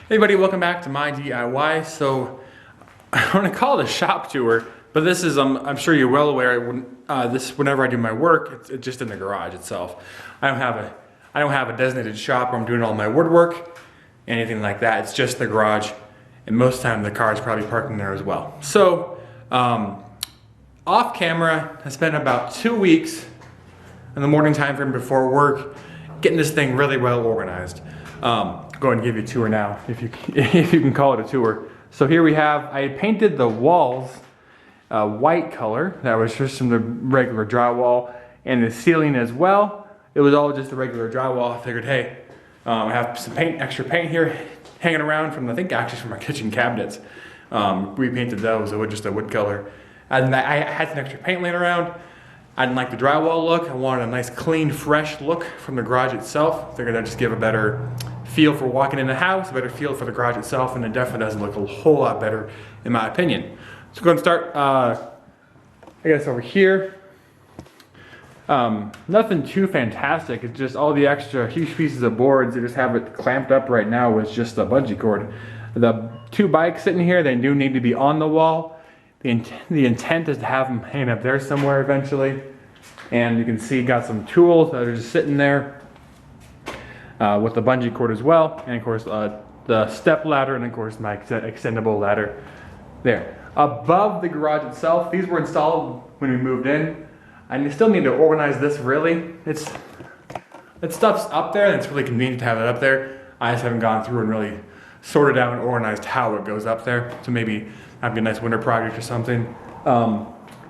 Hey everybody, welcome back to my DIY. So I want to call it a shop tour, but this is I'm sure you're well aware whenever I do my work, it's just in the garage itself. I don't have a designated shop where I'm doing all my woodwork, anything like that. It's just the garage, and most of the time the car is probably parked in there as well. So off camera, I spent about 2 weeks in the morning time frame before work getting this thing really well organized. Go ahead and give you a tour now, if you can call it a tour. So here we have, I had painted the walls white color. That was just from the regular drywall, and the ceiling as well. It was all just the regular drywall. I figured, hey, I have some extra paint here hanging around from, I think actually from my kitchen cabinets. Repainted those, just a wood color. And I had some extra paint laying around. I didn't like the drywall look. I wanted a nice, clean, fresh look from the garage itself. Figured I'd just give a better feel for walking in the house, a better feel for the garage itself, and it definitely does look a whole lot better, in my opinion. So we're going to start, I guess, over here. Nothing too fantastic. It's just all the extra huge pieces of boards. They just have it clamped up right now with just a bungee cord. The two bikes sitting here, they do need to be on the wall. The intent is to have them hanging up there somewhere eventually. And you can see got some tools that are just sitting there with the bungee cord as well. And of course the step ladder, and of course my extendable ladder there. Above the garage itself, these were installed when we moved in. I still need to organize this really. That stuff's up there and it's really convenient to have it up there. I just haven't gone through and really sorted out and organized how it goes up there. So maybe have a nice winter project or something.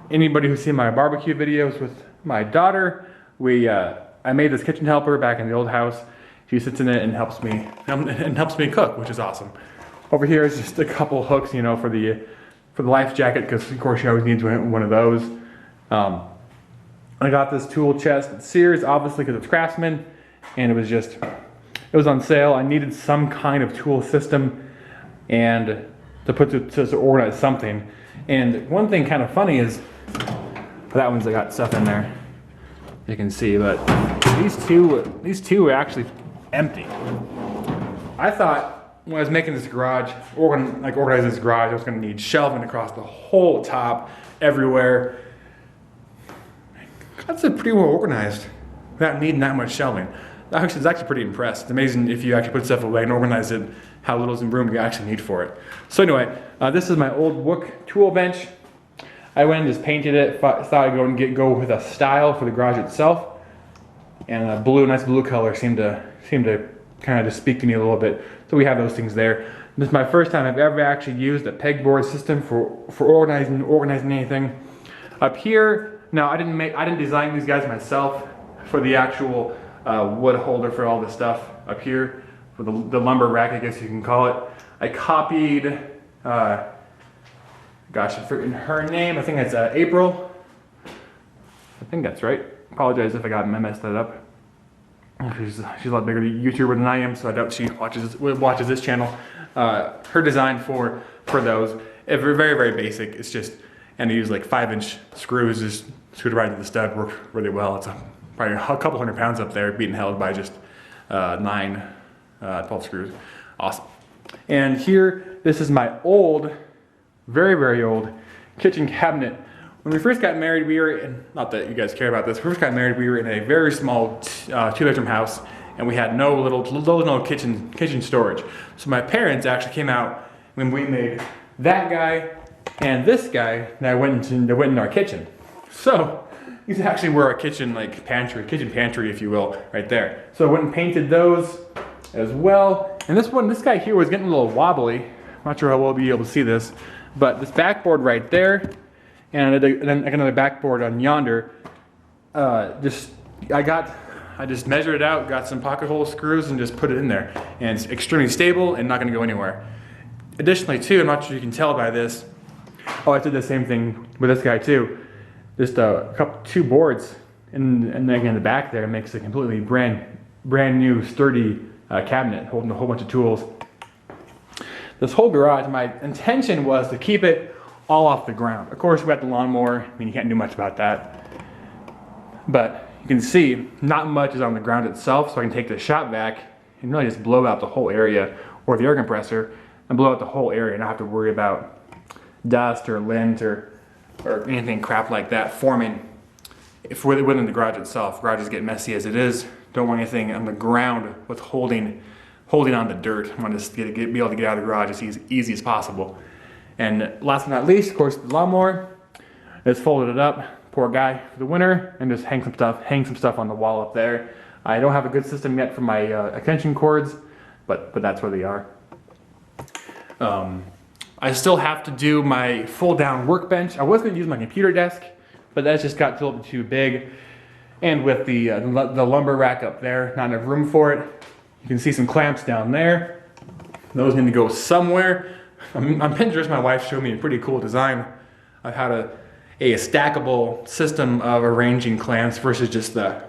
Anybody who's seen my barbecue videos with my daughter, I made this kitchen helper back in the old house. She sits in it and helps me cook, which is awesome. Over here is just a couple hooks, you know, for the life jacket, because of course she always needs one of those. I got this tool chest at Sears, obviously because it's Craftsman, and it was on sale. I needed some kind of tool system and to organize something. And one thing kind of funny is, that one's got stuff in there, you can see, but these two are actually empty. I thought when I was making this garage, organize this garage, I was going to need shelving across the whole top, everywhere. That's pretty well organized without needing that much shelving. I was actually pretty impressed. It's amazing if you actually put stuff away and organize it, how little room you actually need for it. So anyway, this is my old Wook tool bench. I went and just painted it. Thought I'd go with a style for the garage itself, and a nice blue color seemed to kind of just speak to me a little bit. So we have those things there. This is my first time I've ever actually used a pegboard system for organizing anything. Up here, now I didn't design these guys myself for the actual wood holder for all the stuff up here, for the lumber rack, I guess you can call it. I copied, gosh, I've forgotten her name. I think it's April. I think that's right. Apologize if I messed that up. She's a lot bigger YouTuber than I am, so I doubt she watches this channel. Her design for those, very, very basic. It's just, and I use like 5-inch screws, just screwed right to the stud, work really well. It's probably a couple 100 pounds up there, being held by just 12 screws. Awesome. And here, this is my old, very old kitchen cabinet. When we first got married, we were in, not that you guys care about this, when we first got married, we were in a very small 2-bedroom house, and we had no kitchen storage. So my parents actually came out when we made that guy and this guy that went in our kitchen. So these actually were our kitchen pantry, if you will, right there. So I went and painted those as well. And this guy here was getting a little wobbly. I'm not sure how well we'll be able to see this, but this backboard right there, and then another backboard on yonder. I just measured it out, got some pocket hole screws, and just put it in there. And it's extremely stable and not going to go anywhere. Additionally, too, I'm not sure you can tell by this. Oh, I did the same thing with this guy too. Just two boards, and then again the back there makes a completely brand new sturdy cabinet holding a whole bunch of tools. This whole garage, my intention was to keep it all off the ground. Of course, we got the lawnmower. I mean, you can't do much about that. But you can see not much is on the ground itself, so I can take the shop vac and really just blow out the whole area, or the air compressor and blow out the whole area and not have to worry about dust or lint or anything crap like that forming within the garage itself. Garages get messy as it is. Don't want anything on the ground with holding on the dirt. I want to just be able to get out of the garage as easy as possible. And last but not least, of course, the lawnmower. Just folded it up, poor guy, for the winter, and just hang some stuff on the wall up there. I don't have a good system yet for my extension cords, but that's where they are. I still have to do my fold-down workbench. I was going to use my computer desk, but that just got a little bit too big. And with the lumber rack up there, not enough room for it. You can see some clamps down there. Those need to go somewhere. On Pinterest, my wife showed me a pretty cool design of how to a stackable system of arranging clamps versus just the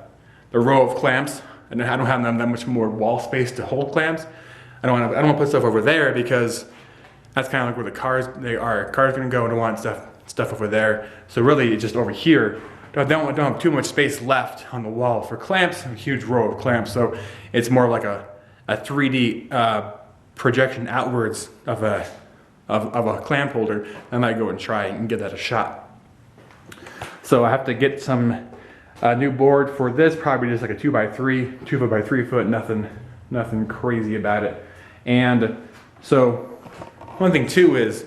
row of clamps. And I don't have that much more wall space to hold clamps. I don't want to put stuff over there because that's kind of like where the cars are. Cars gonna go and want stuff over there. So really, it's just over here. Don't have too much space left on the wall for clamps. A huge row of clamps. So it's more like a 3D projection outwards of a clamp holder. I might go and try and give that a shot. So I have to get some new board for this. Probably just like a 2x3, 2 foot by 3 foot. Nothing crazy about it. And so one thing too is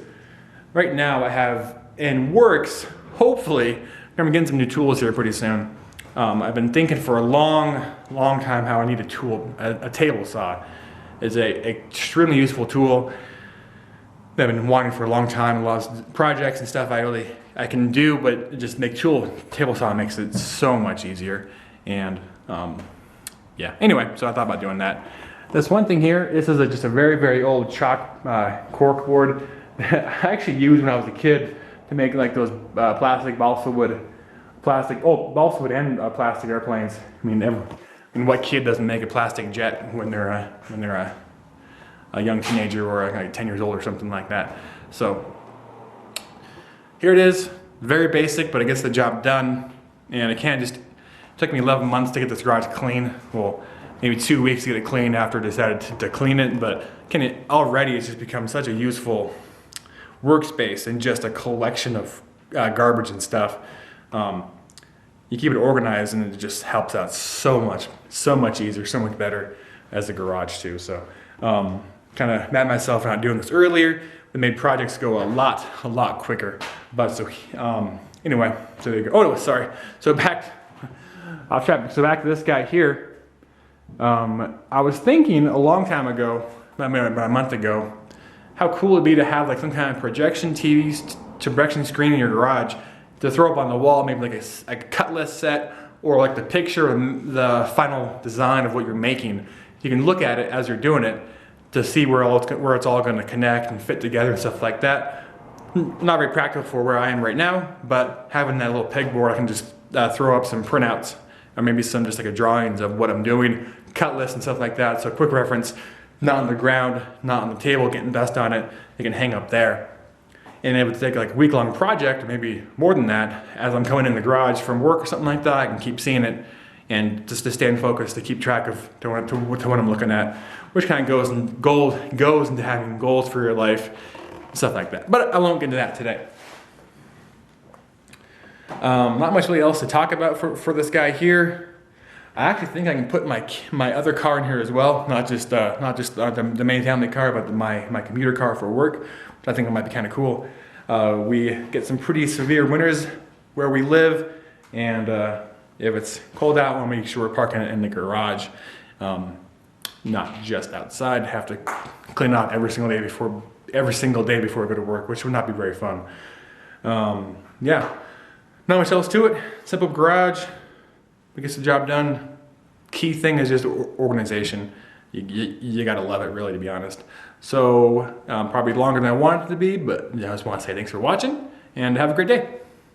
right now I have in works. Hopefully, I'm getting some new tools here pretty soon. I've been thinking for a long time how I need a tool. A table saw is a extremely useful tool that I've been wanting for a long time. A lot of projects and stuff I can do, but just table saw makes it so much easier. And yeah. Anyway, so I thought about doing that. This one thing here, this is just a very old chalk cork board that I actually used when I was a kid to make like those plastic balsa wood and plastic airplanes. I mean, what kid doesn't make a plastic jet when they're a young teenager or like 10 years old or something like that? So here it is, very basic, but it gets the job done. And it took me 11 months to get this garage clean. Well, maybe 2 weeks to get it cleaned after I decided to clean it, but already it's just become such a useful workspace and just a collection of garbage and stuff. You keep it organized and it just helps out so much easier, so much better as a garage too. So kind of mad myself for not doing this earlier. It made projects go a lot quicker. But so anyway, so there you go. Oh, sorry. So back to this guy here. I was thinking a long time ago, about a month ago, how cool it'd be to have like some kind of projection screen in your garage to throw up on the wall, maybe like a cut list set or like the picture of the final design of what you're making. You can look at it as you're doing it to see where it's all going to connect and fit together and stuff like that. Not very practical for where I am right now, but having that little pegboard, I can just throw up some printouts or maybe some just like a drawings of what I'm doing, cut lists and stuff like that. So quick reference, not on the ground, not on the table, getting dust on it. It can hang up there. And it would take like a week-long project, or maybe more than that, as I'm coming in the garage from work or something like that. I can keep seeing it, and just to stay in focus, to keep track of to what I'm looking at, which kind of goes into having goals for your life, stuff like that. But I won't get into that today. Not much really else to talk about for this guy here. I actually think I can put my other car in here as well, not just the main family car, but my commuter car for work, which I think might be kind of cool. We get some pretty severe winters where we live, and if it's cold out, we'll make sure we're parking it in the garage, not just outside. Have to clean out every single day before I go to work, which would not be very fun. Yeah, not much else to it. Simple garage. It gets the job done. Key thing is just organization. You gotta love it, really, to be honest. So probably longer than I wanted it to be, but I just want to say thanks for watching and have a great day.